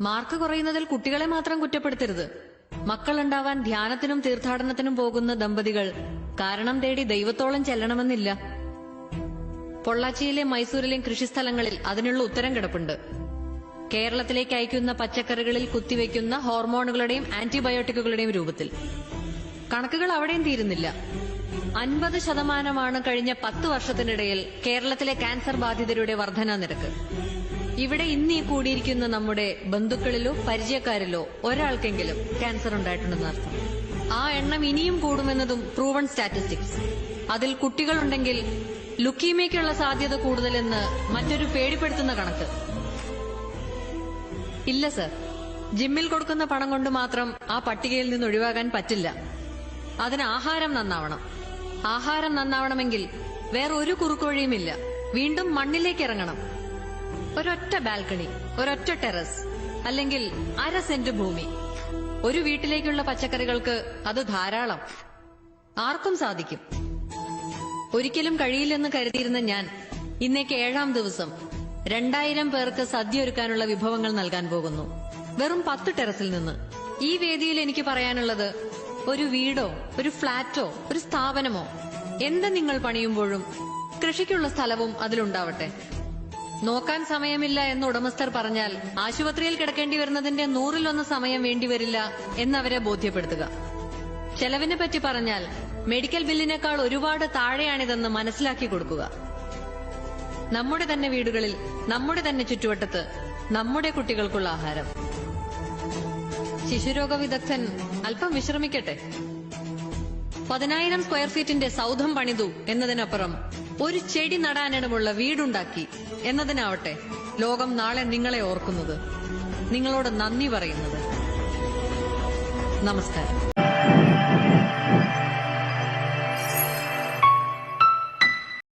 Mark കുറയുന്നതിൽ കുട്ടികളെ മാത്രം കുറ്റപ്പെടുത്തരുത്. മക്കളുണ്ടാവാൻ ധ്യാനത്തിനും തീർത്ഥാടനത്തിനും പോകുന്ന ദമ്പതികൾ കാരണം തേടി ദൈവത്തോളം ചെല്ലണമെന്നില്ല. പൊള്ളാച്ചിയിലെ മൈസൂരിലെയും കൃഷിസ്ഥലങ്ങളിൽ അതിനുള്ള ഉത്തരം കിടപ്പുണ്ട്. കേരളത്തിലേക്ക് അയക്കുന്ന പച്ചക്കറികളിൽ കുത്തിവെക്കുന്ന ഹോർമോണുകളുടെയും ആന്റിബയോട്ടിക്കുകളുടെയും രൂപത്തിൽ. കണക്കുകൾ അവിടെയും തീരുന്നില്ല. 50% കഴിഞ്ഞ 10 വർഷത്തിനിടയിൽ കേരളത്തിലെ ക്യാൻസർ ബാധിതരുടെ വർധനാ നിരക്ക്. ഇവിടെ ഇന്നീ കൂടിയിരിക്കുന്ന നമ്മുടെ ബന്ധുക്കളിലോ പരിചയക്കാരിലോ ഒരാൾക്കെങ്കിലും ക്യാൻസർ ഉണ്ടായിട്ടുണ്ടെന്ന് അർത്ഥം. ആ എണ്ണം ഇനിയും കൂടുമെന്നതും പ്രൂവൺ സ്റ്റാറ്റിസ്റ്റിക്സ്. അതിൽ കുട്ടികളുണ്ടെങ്കിൽ ലുക്കീമിയയ്ക്കുള്ള സാധ്യത കൂടുതലെന്ന് മറ്റൊരു പേടിപ്പെടുത്തുന്ന കണക്ക്. ഇല്ല സർ, ജിമ്മിൽ കൊടുക്കുന്ന പണം കൊണ്ട് മാത്രം ആ പട്ടികയിൽ നിന്ന് ഒഴിവാകാൻ പറ്റില്ല. അതിന് ആഹാരം നന്നാവണം. ആഹാരം നന്നാവണമെങ്കിൽ വേറെ ഒരു കുറുക്കുവഴിയുമില്ല. വീണ്ടും മണ്ണിലേക്ക് ഇറങ്ങണം. ഒരൊറ്റ ബാൽക്കണി, ഒരൊറ്റ ടെറസ്, അല്ലെങ്കിൽ 1/2 സെന്റ് ഭൂമി. ഒരു വീട്ടിലേക്കുള്ള പച്ചക്കറികൾക്ക് അത് ധാരാളം. ആർക്കും സാധിക്കും. ഒരിക്കലും കഴിയില്ലെന്ന് കരുതിയിരുന്ന ഞാൻ ഇന്നേക്ക് 7ാം ദിവസം 2000 പേർക്ക് സദ്യ ഒരുക്കാനുള്ള വിഭവങ്ങൾ നൽകാൻ പോകുന്നു. വെറും 10 ടെറസിൽ നിന്ന്. ഈ വേദിയിൽ എനിക്ക് പറയാനുള്ളത്, ഒരു വീടോ ഒരു ഫ്ളാറ്റോ ഒരു സ്ഥാപനമോ എന്ത് നിങ്ങൾ പണിയുമ്പോഴും കൃഷിക്കുള്ള സ്ഥലവും അതിലുണ്ടാവട്ടെ. നോക്കാൻ സമയമില്ല എന്ന് ഉടമസ്ഥർ പറഞ്ഞാൽ ആശുപത്രിയിൽ കിടക്കേണ്ടി വരുന്നതിന്റെ 100-1 സമയം വേണ്ടിവരില്ല എന്നവരെ ബോധ്യപ്പെടുത്തുക. ചെലവിനെ പറ്റി പറഞ്ഞാൽ മെഡിക്കൽ ബില്ലിനേക്കാൾ ഒരുപാട് താഴെയാണിതെന്ന് മനസ്സിലാക്കി കൊടുക്കുക. നമ്മുടെ തന്നെ വീടുകളിൽ, നമ്മുടെ തന്നെ ചുറ്റുവട്ടത്ത് നമ്മുടെ കുട്ടികൾക്കുള്ള ആഹാരം. ശിശുരോഗ വിദഗ്ധൻ അല്പം വിശ്രമിക്കട്ടെ. 10,000 സ്ക്വയർ ഫീറ്റിന്റെ സൗധം പണിതു എന്നതിനപ്പുറം ഒരു ചെടി നടാനിടമുള്ള വീടുണ്ടാക്കി എന്നതിനാവട്ടെ ലോകം നാളെ നിങ്ങളെ ഓർക്കുന്നത്, നിങ്ങളോട് നന്ദി പറയുന്നത്. നമസ്കാരം.